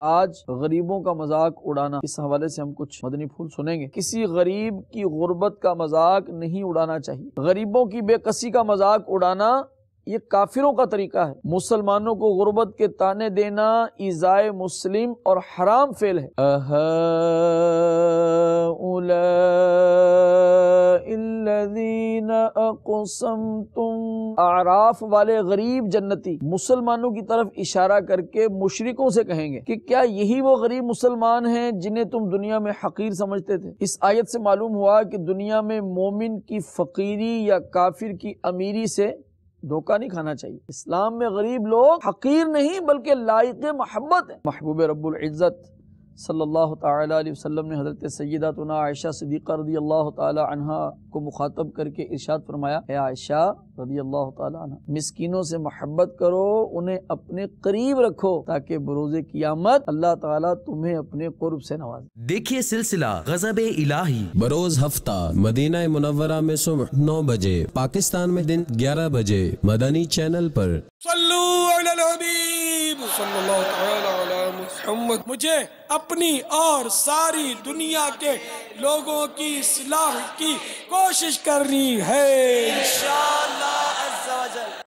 آج غریبوں کا مذاق اڑانا، اس حوالے سے ہم کچھ مدنی پھول سنیں گے۔ کسی غریب کی غربت کا مذاق نہیں اڑانا چاہیے۔ غریبوں کی بے کسی کا مذاق اڑانا یہ کافروں کا طریقہ ہے۔ مسلمانوں کو غربت کے طعنے دینا ایذائے مسلم اور حرام فعل ہے۔ الذین اقسمتم، اعراف والے غریب جنتی مسلمانوں کی طرف اشارہ کر کے مشرکوں سے کہیں گے کہ کیا یہی وہ غریب مسلمان ہیں جنہیں تم دنیا میں حقیر سمجھتے تھے؟ اس آیت سے معلوم ہوا کہ دنیا میں مومن کی فقیری یا کافر کی امیری سے دھوکہ نہیں کھانا چاہیے۔ اسلام میں غریب لوگ حقیر نہیں بلکہ لائق محبت ہیں۔ محبوب رب العزت صلی اللہ تعالی علیہ وسلم نے حضرت سیداتنا عائشہ صدیقہ رضی اللہ تعالی عنہا کو مخاطب کر کے ارشاد فرمایا، اے عائشہ رضی اللہ تعالی عنہ، مسکینوں سے محبت کرو، انہیں اپنے قریب رکھو تاکہ بروز قیامت اللہ تعالیٰ تمہیں اپنے قرب سے نوازے۔ دیکھیے سلسلہ غضب الہی بروز ہفتہ مدینہ منورہ میں صبح 9 بجے، پاکستان میں دن 11 بجے، مدنی چینل پر۔ صلو علی الحبیب صلی اللہ تعالی علی محمد۔ مجھے اپنی اور ساری دنیا کے لوگوں کی اصلاح کی کوشش کرنی ہے انشاءاللہ عز و جل۔